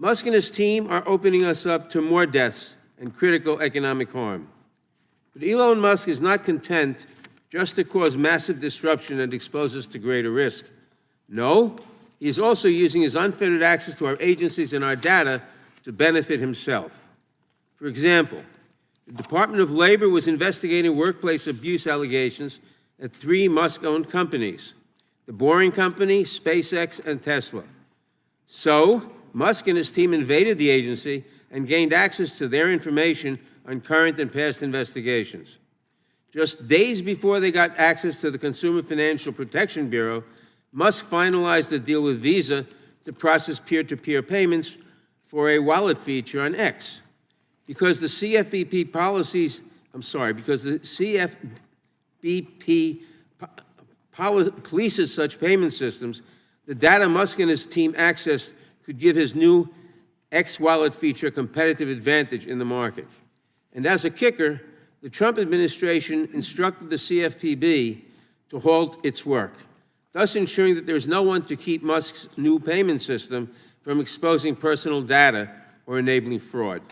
Musk and his team are opening us up to more deaths and critical economic harm. But Elon Musk is not content just to cause massive disruption and expose us to greater risk. No, he is also using his unfettered access to our agencies and our data to benefit himself. For example, the Department of Labor was investigating workplace abuse allegations at 3 Musk-owned companies: the Boring Company, SpaceX, and Tesla. So, Musk and his team invaded the agency and gained access to their information on current and past investigations. Just days before they got access to the Consumer Financial Protection Bureau, Musk finalized a deal with Visa to process peer-to-peer payments for a wallet feature on X. Because the CFPB polices such payment systems, the data Musk and his team accessed could give his new X wallet feature a competitive advantage in the market. And as a kicker, the Trump administration instructed the CFPB to halt its work, thus ensuring that there's no one to keep Musk's new payment system from exposing personal data or enabling fraud.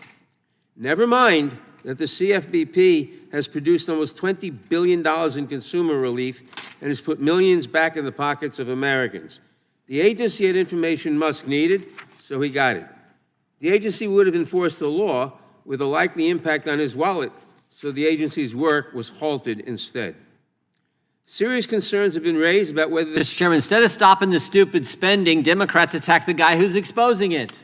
Never mind that the CFPB has produced almost $20 billion in consumer relief and has put millions back in the pockets of Americans. The agency had information Musk needed, so he got it. The agency would have enforced the law with a likely impact on his wallet, so the agency's work was halted instead. Serious concerns have been raised about whether Mr. Chairman, instead of stopping the stupid spending, Democrats attack the guy who's exposing it.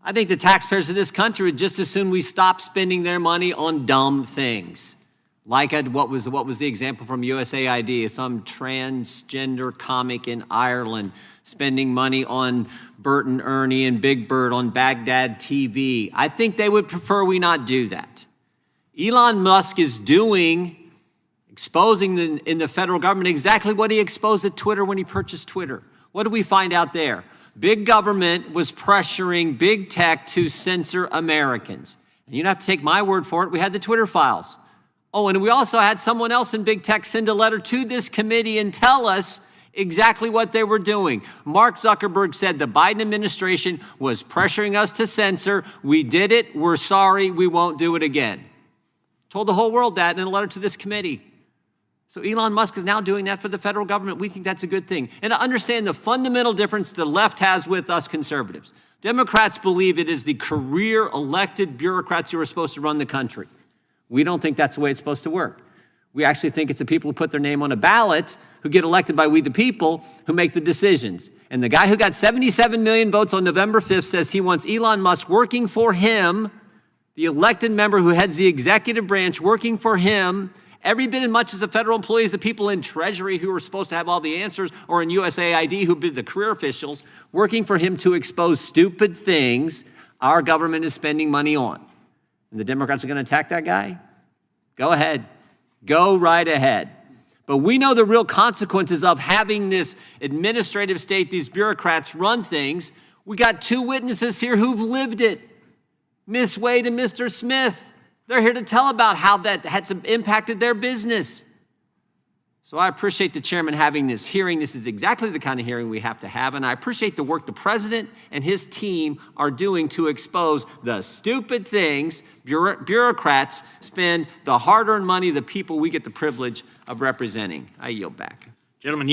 I think the taxpayers of this country would just as soon we stop spending their money on dumb things. Like what was the example from USAID, some transgender comic in Ireland spending money on Bert and Ernie and Big Bird on Baghdad TV. I think they would prefer we not do that. Elon Musk is exposing in the federal government exactly what he exposed at Twitter when he purchased Twitter. What did we find out there? Big government was pressuring big tech to censor Americans. And you don't have to take my word for it. We had the Twitter files. Oh, and we also had someone else in big tech send a letter to this committee and tell us exactly what they were doing. Mark Zuckerberg said the Biden administration was pressuring us to censor. We did it. We're sorry. We won't do it again. Told the whole world that in a letter to this committee. So Elon Musk is now doing that for the federal government. We think that's a good thing. And to understand the fundamental difference the left has with us conservatives. Democrats believe it is the career elected bureaucrats who are supposed to run the country. We don't think that's the way it's supposed to work. We actually think it's the people who put their name on a ballot who get elected by we the people who make the decisions. And the guy who got 77 million votes on November 5th says he wants Elon Musk working for him, the elected member who heads the executive branch working for him, every bit as much as the federal employees, the people in Treasury who are supposed to have all the answers, or in USAID who be the career officials, working for him to expose stupid things our government is spending money on. And the Democrats are going to attack that guy? Go ahead. Go right ahead. But we know the real consequences of having this administrative state, these bureaucrats run things. We got 2 witnesses here who've lived it. Ms. Wade and Mr. Smith. They're here to tell about how that had impacted their business. So I appreciate the chairman having this hearing. This is exactly the kind of hearing we have to have. And I appreciate the work the president and his team are doing to expose the stupid things bureaucrats spend the hard-earned money of the people we get the privilege of representing. I yield back. Gentlemen.